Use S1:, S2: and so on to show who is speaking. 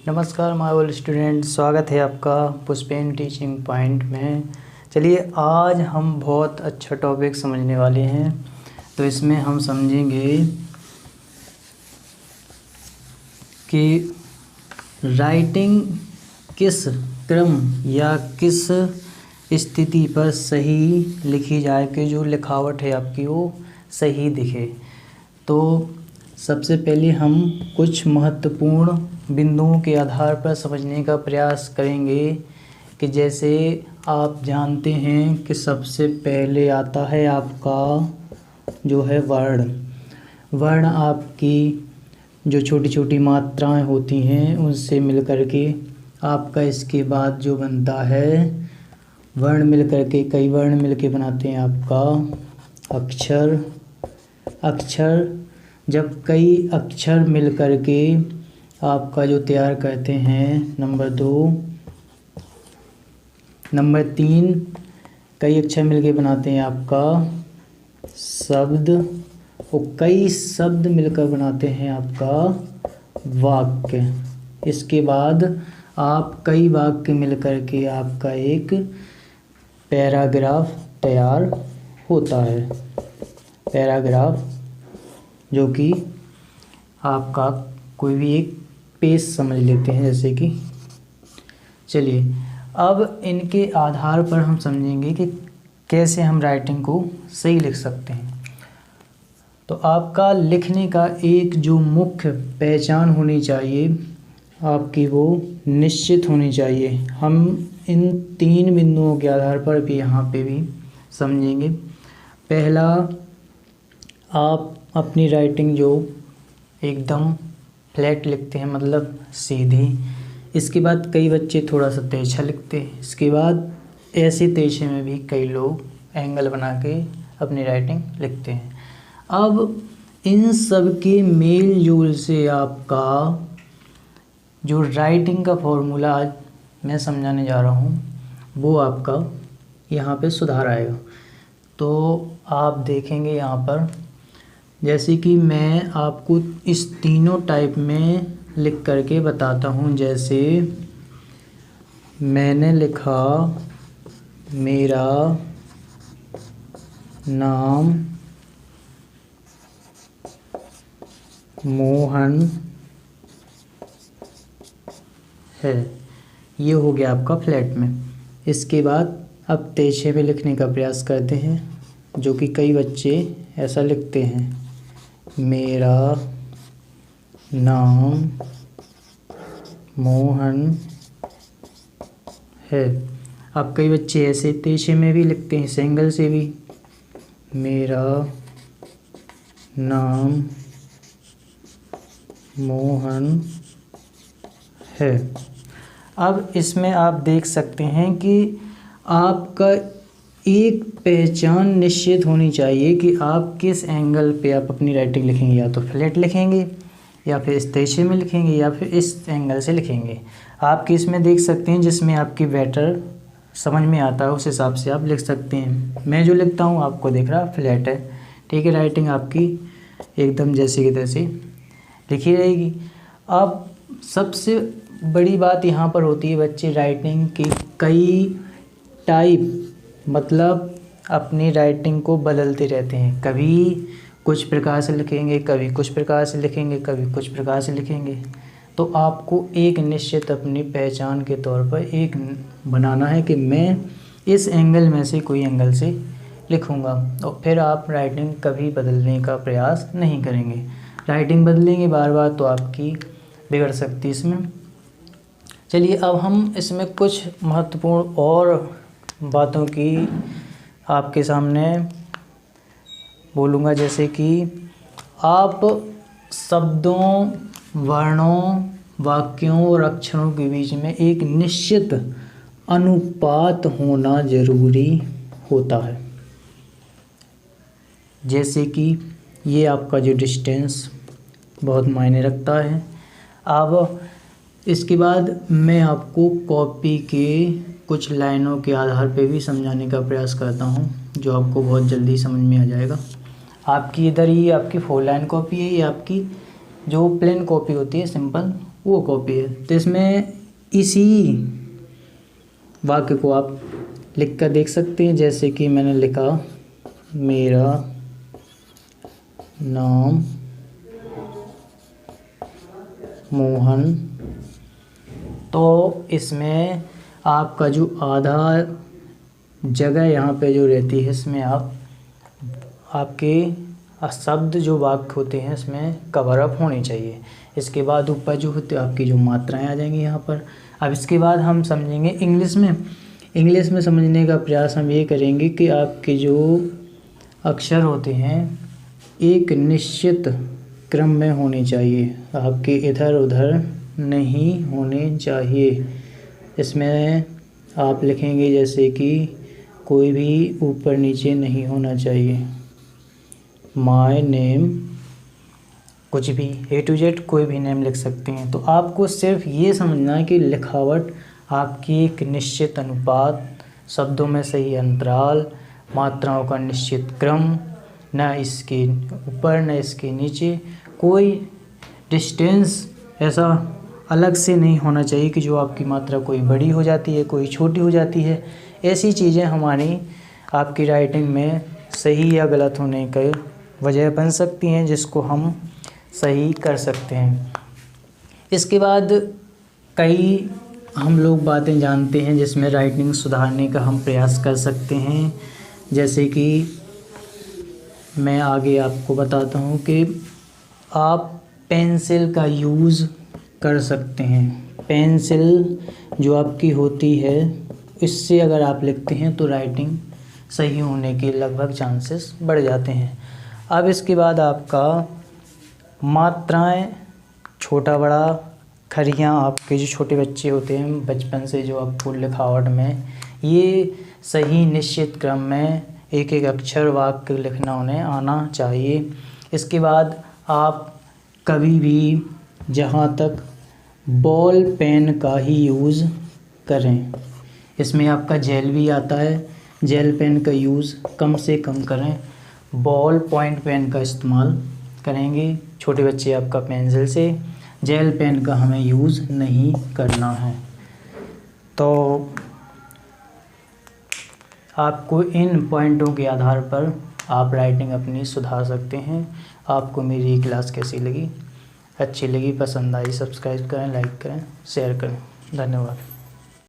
S1: नमस्कार my old student, स्वागत है आपका पुष्पेन टीचिंग पॉइंट में। चलिए आज हम बहुत अच्छा टॉपिक समझने वाले हैं। तो इसमें हम समझेंगे कि राइटिंग किस क्रम या किस स्थिति पर सही लिखी जाए कि जो लिखावट है आपकी वो सही दिखे। तो सबसे पहले हम कुछ महत्वपूर्ण बिंदुओं के आधार पर समझने का प्रयास करेंगे कि जैसे आप जानते हैं कि सबसे पहले आता है आपका जो है वर्ण आपकी जो छोटी छोटी मात्राएं होती हैं उनसे मिल कर के आपका इसके बाद जो बनता है वर्ण मिल कर के कई वर्ण मिल के बनाते हैं आपका अक्षर। जब कई अक्षर मिल कर के आपका जो तैयार करते हैं नंबर 2, नंबर 3 कई अक्षर मिलके बनाते हैं आपका शब्द, और कई शब्द मिलकर बनाते हैं आपका वाक्य। इसके बाद आप कई वाक्य मिलकर के आपका एक पैराग्राफ तैयार होता है। पैराग्राफ जो कि आपका कोई भी एक पेज समझ लेते हैं जैसे कि। चलिए अब इनके आधार पर हम समझेंगे कि कैसे हम राइटिंग को सही लिख सकते हैं। तो आपका लिखने का एक जो मुख्य पहचान होनी चाहिए आपकी वो निश्चित होनी चाहिए। हम इन 3 बिंदुओं के आधार पर भी यहाँ पे भी समझेंगे। पहला, आप अपनी राइटिंग जो एकदम फ्लैट लिखते हैं मतलब सीधी। इसके बाद कई बच्चे थोड़ा सा तिरछा लिखते हैं। इसके बाद ऐसे तिरछे में भी कई लोग एंगल बना के अपनी राइटिंग लिखते हैं। अब इन सब के मेल जोल से आपका जो राइटिंग का फॉर्मूला आज मैं समझाने जा रहा हूँ वो आपका यहाँ पे सुधार आएगा। तो आप देखेंगे यहाँ पर जैसे कि मैं आपको इस तीनों टाइप में लिख करके बताता हूँ। जैसे मैंने लिखा मेरा नाम मोहन है, ये हो गया आपका फ्लैट में। इसके बाद अब तिरछे में लिखने का प्रयास करते हैं जो कि कई बच्चे ऐसा लिखते हैं, मेरा नाम मोहन है। अब कई बच्चे ऐसे तिरछे में भी लिखते हैं, इस एंगल से भी, मेरा नाम मोहन है। अब इसमें आप देख सकते हैं कि आपका एक पहचान निश्चित होनी चाहिए कि आप किस एंगल पे आप अपनी राइटिंग लिखेंगे। या तो फ्लैट लिखेंगे या फिर इस तिरछे में लिखेंगे या फिर इस एंगल से लिखेंगे। आप किस में देख सकते हैं जिसमें आपकी बेटर समझ में आता है उस हिसाब से आप लिख सकते हैं। मैं जो लिखता हूँ आपको दिख रहा फ्लैट है, ठीक है। राइटिंग आपकी एकदम जैसे कि तैसे लिखी रहेगी। अब सबसे बड़ी बात यहाँ पर होती है बच्चे राइटिंग की कई टाइप मतलब अपनी राइटिंग को बदलते रहते हैं। कभी कुछ प्रकार से लिखेंगे, कभी कुछ प्रकार से लिखेंगे, कभी कुछ प्रकार से लिखेंगे। तो आपको एक निश्चित अपनी पहचान के तौर पर एक बनाना है कि मैं इस एंगल में से कोई एंगल से लिखूँगा। और फिर आप राइटिंग कभी बदलने का प्रयास नहीं करेंगे। राइटिंग बदलेंगे बार बार तो आपकी बिगड़ सकती है इसमें। चलिए अब हम इसमें कुछ महत्वपूर्ण और बातों की आपके सामने बोलूँगा। जैसे कि आप शब्दों, वर्णों, वाक्यों और अक्षरों के बीच में एक निश्चित अनुपात होना ज़रूरी होता है। जैसे कि ये आपका जो डिस्टेंस बहुत मायने रखता है। अब इसके बाद मैं आपको कॉपी के कुछ लाइनों के आधार पे भी समझाने का प्रयास करता हूँ जो आपको बहुत जल्दी समझ में आ जाएगा। आपकी इधर ये आपकी 4 लाइन कॉपी है, ये आपकी जो प्लेन कॉपी होती है सिंपल वो कॉपी है। तो इसमें इसी वाक्य को आप लिख कर देख सकते हैं। जैसे कि मैंने लिखा, मेरा नाम मोहन। तो इसमें आपका जो आधा जगह यहाँ पे जो रहती है, इसमें आपके शब्द जो वाक्य होते हैं इसमें कवर अप होने चाहिए। इसके बाद ऊपर जो होते आपकी जो मात्राएं आ जाएंगी यहाँ पर। अब इसके बाद हम समझेंगे इंग्लिश में। इंग्लिश में समझने का प्रयास हम ये करेंगे कि आपके जो अक्षर होते हैं एक निश्चित क्रम में होने चाहिए, आपके इधर उधर नहीं होने चाहिए। इसमें आप लिखेंगे जैसे कि कोई भी ऊपर नीचे नहीं होना चाहिए। माय नेम, कुछ भी A to Z कोई भी नेम लिख सकते हैं। तो आपको सिर्फ ये समझना है कि लिखावट आपकी एक निश्चित अनुपात, शब्दों में सही अंतराल, मात्राओं का निश्चित क्रम, न इसके ऊपर न इसके नीचे, कोई डिस्टेंस ऐसा अलग से नहीं होना चाहिए कि जो आपकी मात्रा कोई बड़ी हो जाती है, कोई छोटी हो जाती है। ऐसी चीज़ें हमारी आपकी राइटिंग में सही या गलत होने की वजह बन सकती हैं, जिसको हम सही कर सकते हैं। इसके बाद कई हम लोग बातें जानते हैं जिसमें राइटिंग सुधारने का हम प्रयास कर सकते हैं। जैसे कि मैं आगे आपको बताता हूँ कि आप पेंसिल का यूज़ कर सकते हैं। पेंसिल जो आपकी होती है, इससे अगर आप लिखते हैं तो राइटिंग सही होने के लगभग चांसेस बढ़ जाते हैं। अब इसके बाद आपका मात्राएं, छोटा बड़ा, खरियाँ, आपके जो छोटे बच्चे होते हैं बचपन से जो आपको लिखावट में ये सही निश्चित क्रम में एक एक अक्षर वाक्य लिखना उन्हें आना चाहिए। इसके बाद आप कभी भी जहाँ तक बॉल पेन का ही यूज़ करें। इसमें आपका जेल भी आता है, जेल पेन का यूज़ कम से कम करें। बॉल पॉइंट पेन का इस्तेमाल करेंगे। छोटे बच्चे आपका पेंसिल से, जेल पेन का हमें यूज़ नहीं करना है। तो आपको इन पॉइंटों के आधार पर आप राइटिंग अपनी सुधार सकते हैं। आपको मेरी क्लास कैसी लगी? अच्छी लगी, पसंद आई, सब्सक्राइब करें, लाइक करें, शेयर करें। धन्यवाद।